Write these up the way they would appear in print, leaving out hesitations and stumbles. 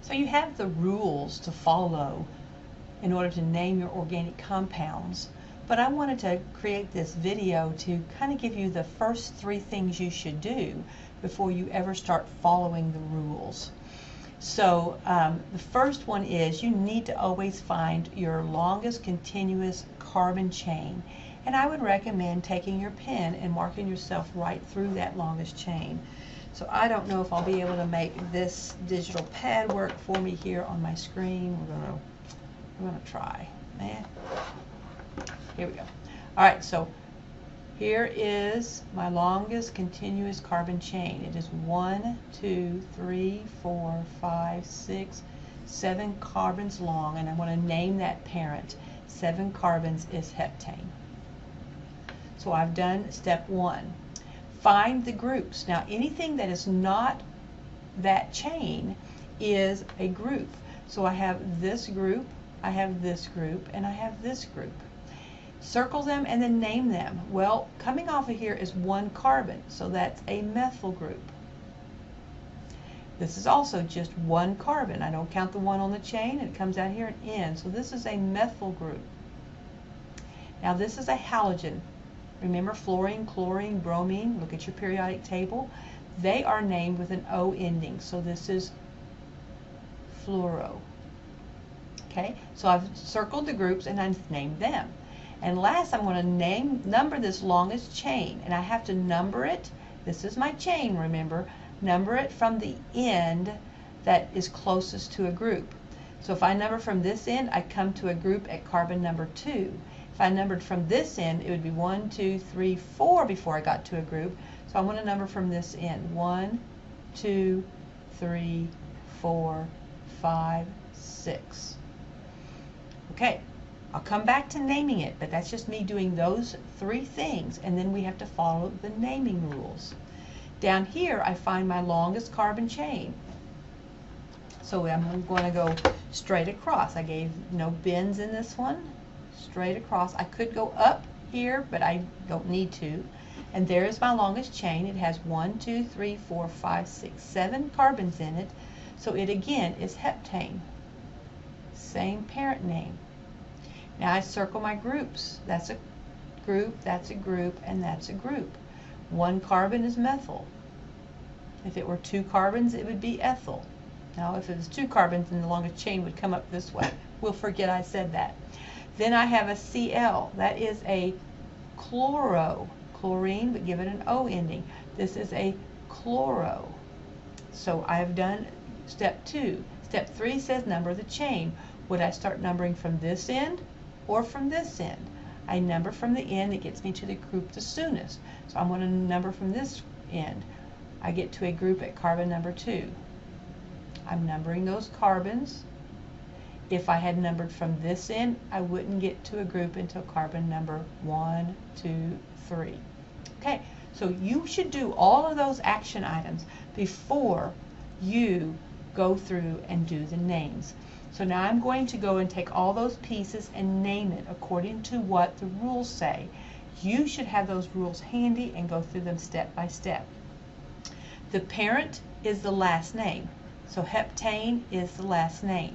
So you have the rules to follow in order to name your organic compounds, but I wanted to create this video to kind of give you the first 3 things you should do before you ever start following the rules. So the first one is you need to always find your longest continuous carbon chain, and I would recommend taking your pen and marking yourself right through that longest chain. So I don't know if I'll be able to make this digital pad work for me here on my screen. We're gonna try. Here we go. All right, so here is my longest continuous carbon chain. It is 1, 2, 3, 4, 5, 6, 7 carbons long, and I want to name that parent. 7 carbons is heptane. So I've done step 1. Find the groups. Now anything that is not that chain is a group. So I have this group, I have this group, and I have this group. Circle them and then name them. Well, coming off of here is 1 carbon, so that's a methyl group. This is also just 1 carbon. I don't count the 1 on the chain, and it comes out here and N. So this is a methyl group. Now this is a halogen. Remember fluorine, chlorine, bromine, look at your periodic table. They are named with an O ending, so this is fluoro. Okay, so I've circled the groups and I've named them. And last, I'm going to number this longest chain, and I have to number it. This is my chain, remember. Number it from the end that is closest to a group. So if I number from this end, I come to a group at carbon number 2. If I numbered from this end, it would be 1, 2, 3, 4 before I got to a group. So I want to number from this end. 1, 2, 3, 4, 5, 6. Okay, I'll come back to naming it, but that's just me doing those 3 things, and then we have to follow the naming rules. Down here, I find my longest carbon chain. So I'm going to go straight across. I gave no bends in this one. Straight across. I could go up here, but I don't need to. And there is my longest chain. It has 1, 2, 3, 4, 5, 6, 7 carbons in it. So it again is heptane. Same parent name. Now I circle my groups. That's a group, that's a group, and that's a group. 1 carbon is methyl. If it were 2 carbons, it would be ethyl. Now if it was 2 carbons, then the longest chain would come up this way. We'll forget I said that. Then I have a Cl. That is a chlorine, but give it an O ending. This is a chloro. So I have done step 2. Step 3 says number the chain. Would I start numbering from this end or from this end? I number from the end. It gets me to the group the soonest. So I'm going to number from this end. I get to a group at carbon number 2. I'm numbering those carbons. If I had numbered from this end, I wouldn't get to a group until carbon number 1, 2, 3. Okay, so you should do all of those action items before you go through and do the names. So now I'm going to go and take all those pieces and name it according to what the rules say. You should have those rules handy and go through them step by step. The parent is the last name. So heptane is the last name.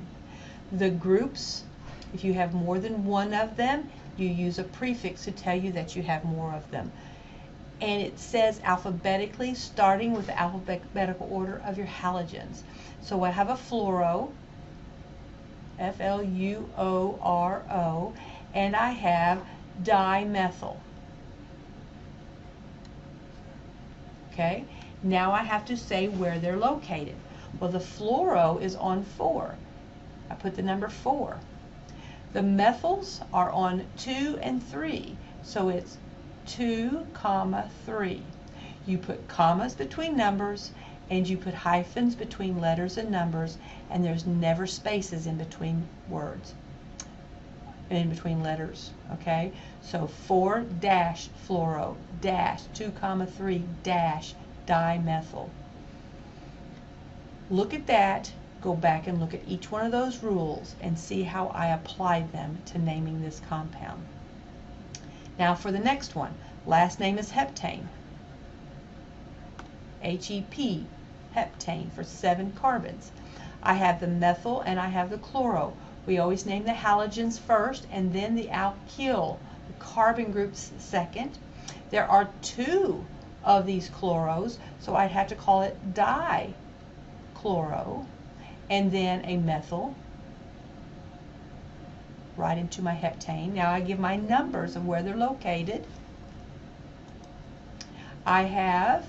The groups, if you have more than 1 of them, you use a prefix to tell you that you have more of them. And it says alphabetically, starting with the alphabetical order of your halogens. So I have a fluoro, F-L-U-O-R-O, and I have dimethyl. Okay, now I have to say where they're located. Well, the fluoro is on 4. I put the number 4. The methyls are on 2 and 3, so it's 2, 3. You put commas between numbers, and you put hyphens between letters and numbers, and there's never spaces in between words, in between letters, okay? So 4 dash fluoro dash 2, 3 dash dimethyl. Look at that. Go back and look at each one of those rules and see how I applied them to naming this compound. Now for the next one, last name is heptane. H-E-P, heptane for 7 carbons. I have the methyl and I have the chloro. We always name the halogens first and then the alkyl, the carbon groups second. There are 2 of these chloros, so I'd have to call it dichloro, and then a methyl right into my heptane. Now I give my numbers of where they're located. I have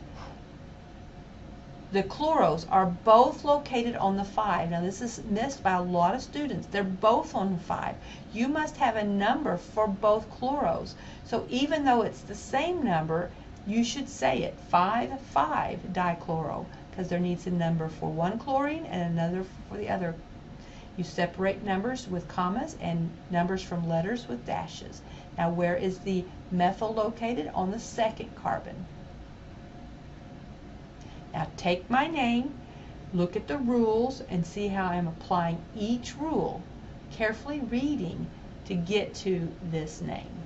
the chloros are both located on the 5. Now this is missed by a lot of students. They're both on the 5. You must have a number for both chloros. So even though it's the same number, you should say it 5,5-dichloro, because there needs a number for one chlorine and another for the other. You separate numbers with commas and numbers from letters with dashes. Now where is the methyl located? On the 2nd carbon. Now take my name, look at the rules, and see how I'm applying each rule, carefully reading to get to this name.